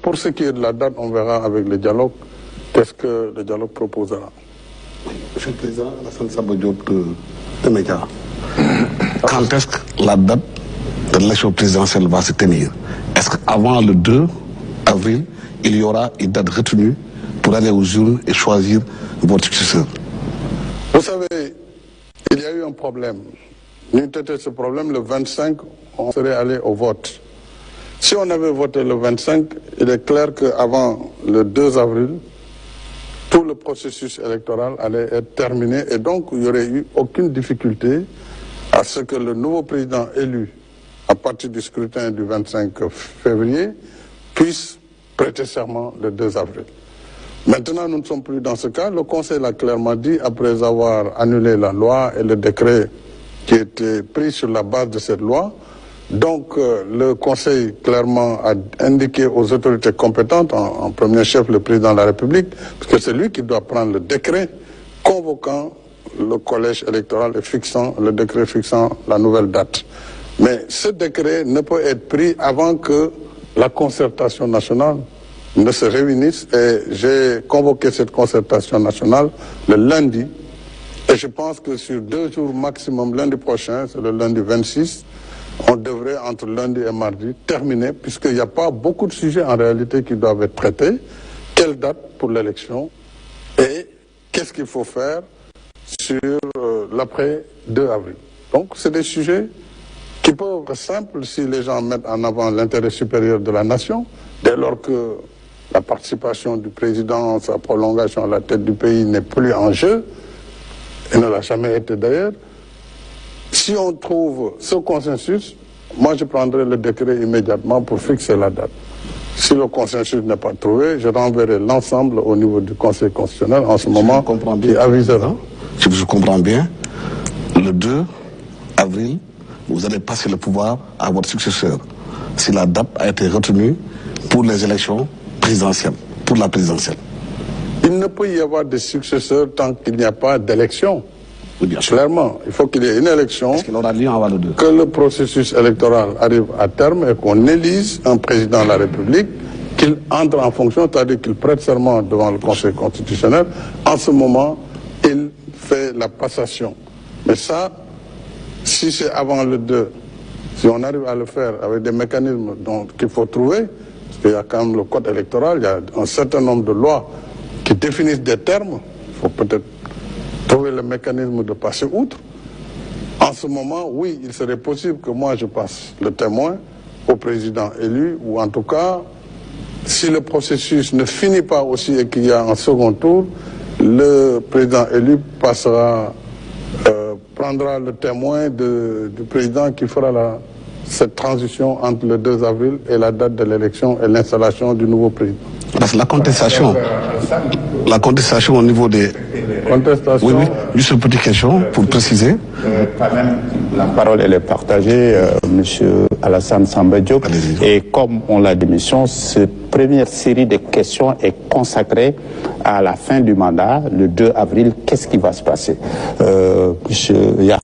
pour ce qui est de la date, on verra avec le dialogue qu'est-ce que le dialogue proposera. Monsieur le Président, Alassane Samba Diop de Média. Quand est-ce que la date de l'élection présidentielle va se tenir? Est-ce qu'avant le 2 avril, il y aura une date retenue pour aller aux urnes et choisir votre successeur? Vous savez, il y a eu un problème. Nous têté ce problème, le 25, on serait allé au vote. Si on avait voté le 25, il est clair qu'avant le 2 avril, tout le processus électoral allait être terminé et donc il n'y aurait eu aucune difficulté à ce que le nouveau président élu à partir du scrutin du 25 février puisse prêter serment le 2 avril. Maintenant, nous ne sommes plus dans ce cas. Le Conseil l'a clairement dit, après avoir annulé la loi et le décret qui était pris sur la base de cette loi. Donc, le Conseil clairement a indiqué aux autorités compétentes, en premier chef le président de la République, parce que c'est lui qui doit prendre le décret convoquant le collège électoral et fixant le décret fixant la nouvelle date. Mais ce décret ne peut être pris avant que la concertation nationale ne se réunisse et j'ai convoqué cette concertation nationale le lundi et je pense que sur 2 jours maximum, lundi prochain, c'est le lundi 26, on devrait entre lundi et mardi terminer puisqu'il n'y a pas beaucoup de sujets en réalité qui doivent être traités. Quelle date pour l'élection et qu'est-ce qu'il faut faire sur l'après 2 avril. Donc c'est des sujets qui peuvent être simples si les gens mettent en avant l'intérêt supérieur de la nation, dès lors que la participation du président, sa prolongation à la tête du pays n'est plus en jeu, et ne l'a jamais été d'ailleurs. Si on trouve ce consensus, moi je prendrai le décret immédiatement pour fixer la date. Si le consensus n'est pas trouvé, je renverrai l'ensemble au niveau du Conseil constitutionnel en ce moment qui avisera. Si je comprends bien, le 2 avril, vous allez passer le pouvoir à votre successeur. Si la date a été retenue pour les élections présidentielles, pour la présidentielle. Il ne peut y avoir de successeur tant qu'il n'y a pas d'élection. Oui, bien sûr. Clairement, il faut qu'il y ait une élection, Est-ce qu'il aura lieu avant le 2? que le processus électoral arrive à terme et qu'on élise un président de la République, qu'il entre en fonction, c'est-à-dire qu'il prête serment devant le Conseil constitutionnel. En ce moment, il fait la passation. Mais ça, si c'est avant le 2, si on arrive à le faire avec des mécanismes qu'il faut trouver, parce qu'il y a quand même le code électoral, il y a un certain nombre de lois qui définissent des termes, il faut peut-être trouver le mécanisme de passer outre. En ce moment, oui, il serait possible que moi je passe le témoin au président élu, ou en tout cas, si le processus ne finit pas aussi et qu'il y a un second tour, le président élu prendra le témoin du président qui fera cette transition entre le 2 avril et la date de l'élection et l'installation du nouveau président. Parce que la contestation au niveau des... Contestation. Oui, juste une petite question pour préciser. Quand même, la parole elle est partagée, Monsieur Alassane Samba Diop. Et comme on l'a dit, cette première série de questions est consacrée à la fin du mandat, le 2 avril. Qu'est-ce qui va se passer, Monsieur